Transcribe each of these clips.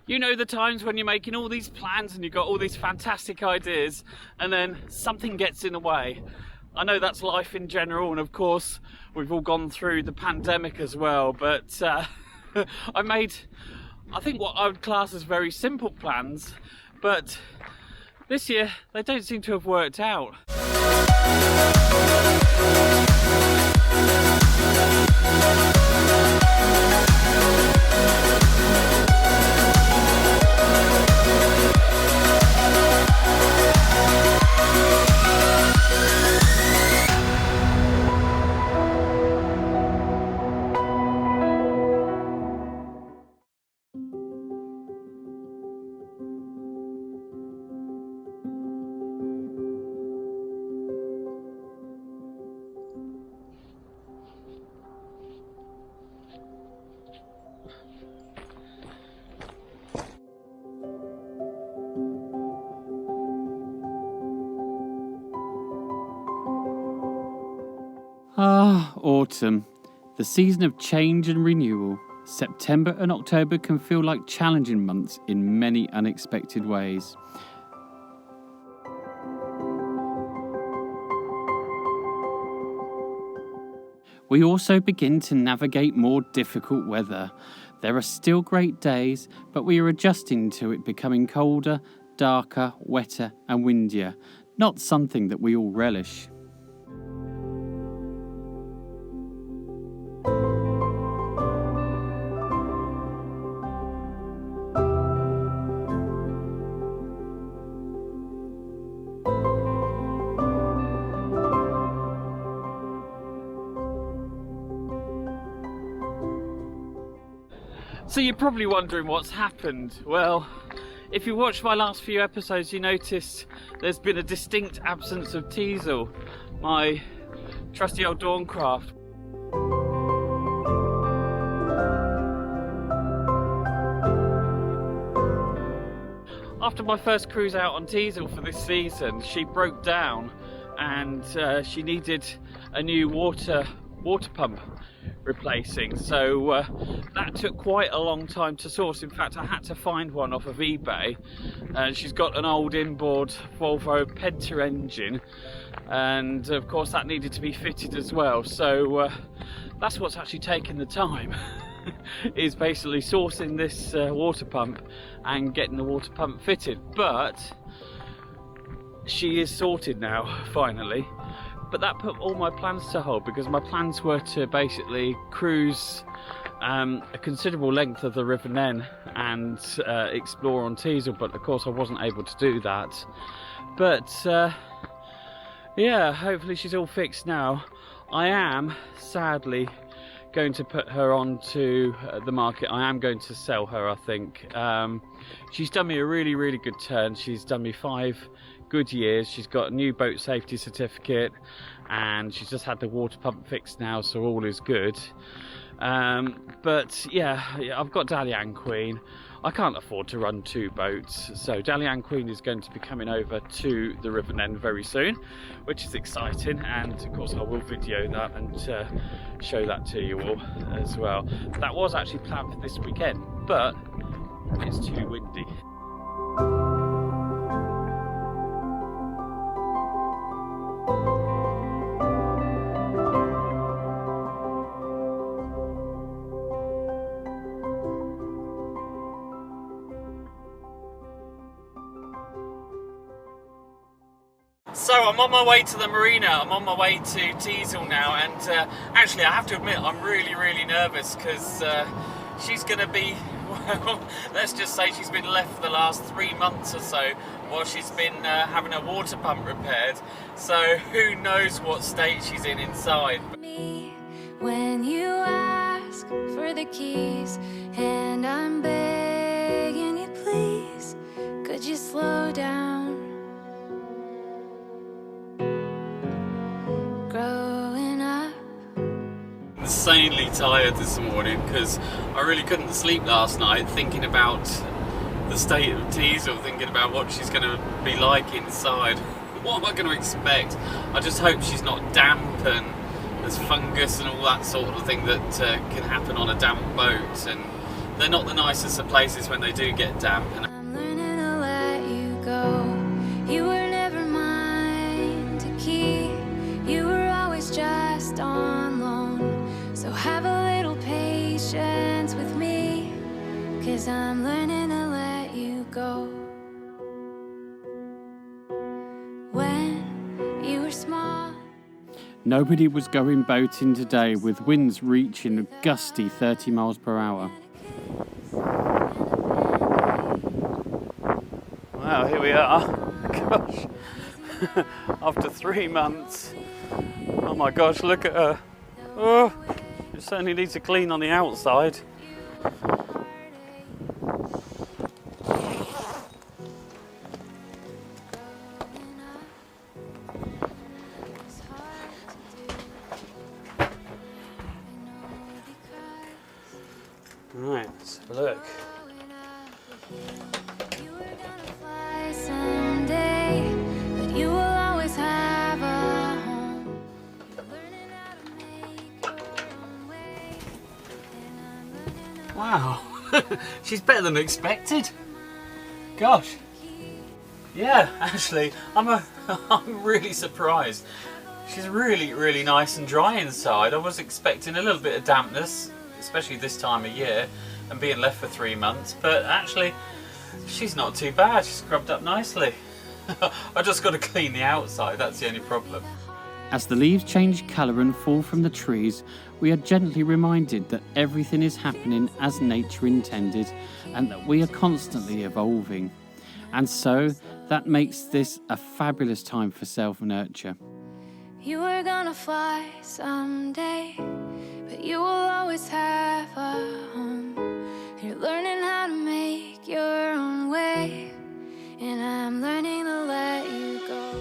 You know the times when you're making all these plans and you've got all these fantastic ideas and then something gets in the way. I know that's life in general, and of course we've all gone through the pandemic as well, but I made, I think, what I would class as very simple plans, but this year they don't seem to have worked out. Ah, autumn, the season of change and renewal. September and October can feel like challenging months in many unexpected ways. We also begin to navigate more difficult weather. There are still great days, but we are adjusting to it becoming colder, darker, wetter and windier, not something that we all relish. So you're probably wondering what's happened. Well, if you watched my last few episodes, you noticed there's been a distinct absence of Teasal, my trusty old Dawncraft. After my first cruise out on Teasal for this season, she broke down and she needed a new water pump replacing, so that took quite a long time to source. In fact, I had to find one off of eBay, and she's got an old inboard Volvo Penta engine, and of course that needed to be fitted as well, so that's what's actually taken the time is basically sourcing this water pump and getting the water pump fitted. But she is sorted now, finally. But that put all my plans to hold, because my plans were to basically cruise a considerable length of the River Nene and explore on Teasal, but of course I wasn't able to do that. But yeah, hopefully she's all fixed now. I am sadly going to put her onto the market. I am going to sell her, I think. She's done me a really good turn. She's done me 5 good years. She's got a new boat safety certificate and she's just had the water pump fixed now, so all is good. But yeah, I've got Dalian Queen. I can't afford to run 2 boats, so Dalian Queen is going to be coming over to the River Nene very soon, which is exciting, and of course I will video that and show that to you all as well. That was actually planned for this weekend, but it's too windy. So I'm on my way to the marina, I'm on my way to Teasal now, and actually I have to admit I'm really nervous, because she's going to be, well, let's just say she's been left for the last 3 months or so while she's been having a water pump repaired, so who knows what state she's in inside. When you ask for the keys and I'm begging you, please, could you slow down? Growing up. Insanely tired this morning because I really couldn't sleep last night, thinking about the state of Teasal, thinking about what she's going to be like inside. What am I going to expect? I just hope she's not damp and there's fungus and all that sort of thing that can happen on a damp boat, and they're not the nicest of places when they do get damp. I'm learning to let you go. You were never mine to keep. You were always just on loan. So have a little patience with me, 'cause I'm learning to let you go. When you were small. Nobody was going boating today, with winds reaching a gusty 30 miles per hour. Wow, here we are. Gosh, after 3 months. Oh my gosh, look at her. Oh, it certainly needs a clean on the outside. Right, let's have a look. You were gonna fly someday, but you will always have a home. You're learning how to make your own way, and I'm learning to Wow, she's better than expected. Gosh. Yeah, actually, I'm really surprised. She's really nice and dry inside. I was expecting a little bit of dampness, especially this time of year, and being left for 3 months, but actually she's not too bad. She's scrubbed up nicely. I just got to clean the outside, that's the only problem. As the leaves change colour and fall from the trees, we are gently reminded that everything is happening as nature intended, and that we are constantly evolving. And so that makes this a fabulous time for self-nurture. You were gonna fly someday, but you will always have a home. You're learning how to make your own way, and I'm learning to let you go.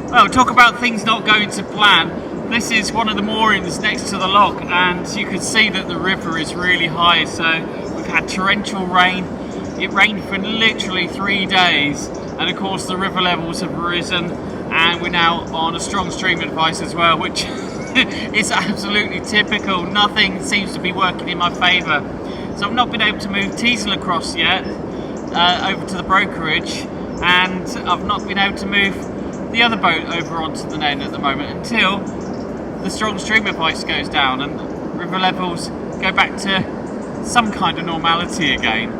Well, talk about things not going to plan. This is one of the moorings next to the lock, and you can see that the river is really high. So we've had torrential rain. It rained for literally 3 days, and of course the river levels have risen, and we're now on a strong stream advice as well, which is absolutely typical. Nothing seems to be working in my favour. So I've not been able to move Teasal across yet, over to the brokerage, and I've not been able to move the other boat over onto the Nene at the moment until the strong stream advice goes down and river levels go back to some kind of normality again.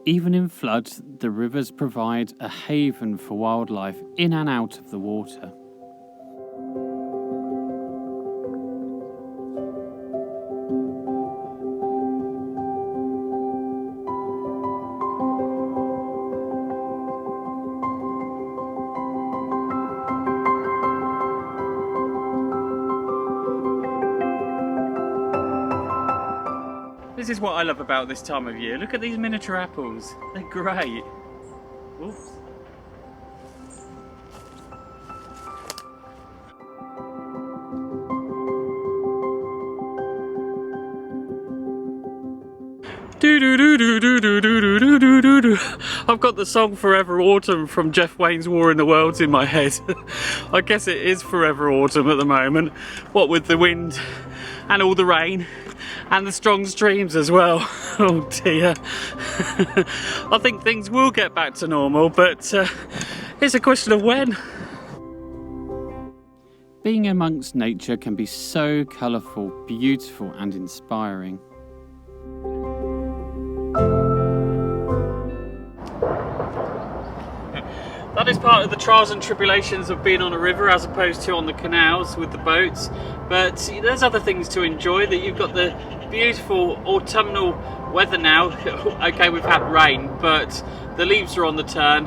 Even in floods, the rivers provide a haven for wildlife in and out of the water. This is what I love about this time of year. Look at these miniature apples. They're great. Oops. I've got the song Forever Autumn from Jeff Wayne's War in the Worlds in my head. I guess it is Forever Autumn at the moment. What with the wind and all the rain and the strong streams as well. Oh dear. I think things will get back to normal, but it's a question of when. Being amongst nature can be so colourful, beautiful and inspiring. That is part of the trials and tribulations of being on a river as opposed to on the canals with the boats, but there's other things to enjoy. That you've got the beautiful autumnal weather now. Okay, we've had rain, but the leaves are on the turn,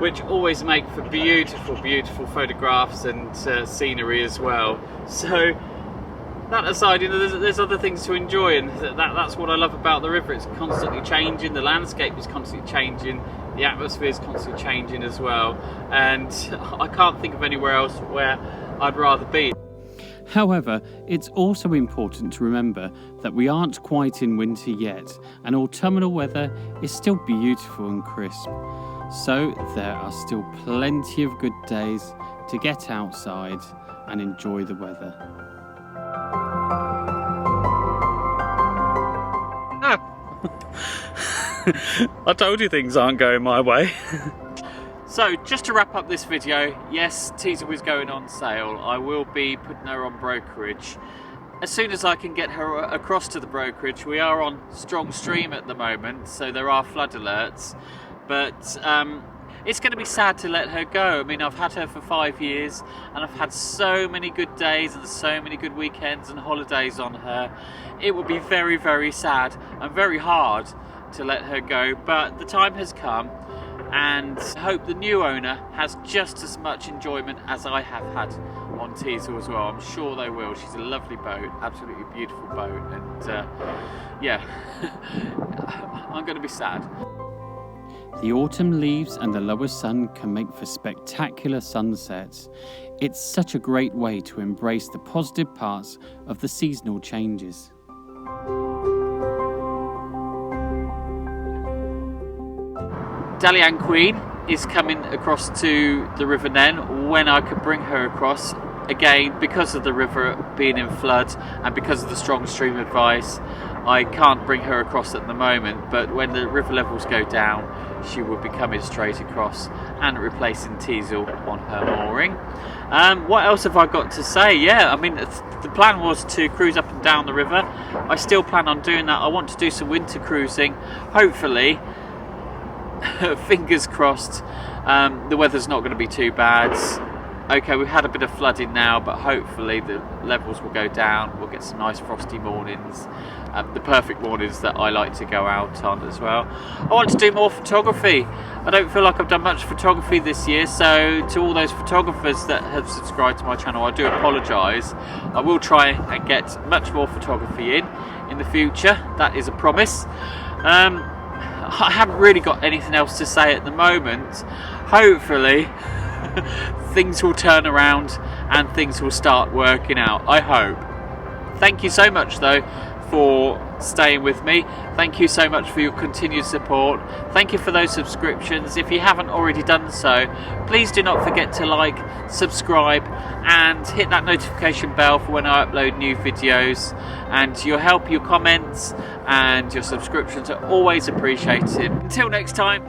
which always make for beautiful photographs and scenery as well. So that aside, you know, there's other things to enjoy, and that's what I love about the river. It's constantly changing, the landscape is constantly changing, the atmosphere is constantly changing as well, and I can't think of anywhere else where I'd rather be. However, it's also important to remember that we aren't quite in winter yet, and autumnal weather is still beautiful and crisp. So there are still plenty of good days to get outside and enjoy the weather. I told you things aren't going my way. So just to wrap up this video, yes, Teasal is going on sale. I will be putting her on brokerage. As soon as I can get her across to the brokerage, we are on strong stream at the moment, so there are flood alerts. But it's going to be sad to let her go. I mean, I've had her for 5 years and I've had so many good days and so many good weekends and holidays on her. It would be very, very sad and very hard to let her go, but the time has come, and I hope the new owner has just as much enjoyment as I have had on Teasal as well. I'm sure they will. She's a lovely boat, absolutely beautiful boat, and yeah, I'm going to be sad. The autumn leaves and the lower sun can make for spectacular sunsets. It's such a great way to embrace the positive parts of the seasonal changes. Dalian Queen is coming across to the River Nene when I could bring her across. Again, because of the river being in flood and because of the strong stream advice, I can't bring her across at the moment, but when the river levels go down, she will be coming straight across and replacing Teasal on her mooring. What else have I got to say? Yeah, I mean, the plan was to cruise up and down the river. I still plan on doing that. I want to do some winter cruising, hopefully. Fingers crossed, the weather's not going to be too bad. Okay, we've had a bit of flooding now, but hopefully the levels will go down. We'll get some nice frosty mornings, the perfect mornings that I like to go out on as well. I want to do more photography. I don't feel like I've done much photography this year, so to all those photographers that have subscribed to my channel, I do apologise. I will try and get much more photography in the future. That is a promise. I haven't really got anything else to say at the moment. Hopefully things will turn around and things will start working out, I hope. Thank you so much though for staying with me. Thank you so much for your continued support. Thank you for those subscriptions. If you haven't already done so, please do not forget to like, subscribe and hit that notification bell for when I upload new videos. And your help, your comments and your subscriptions are always appreciated. Until next time,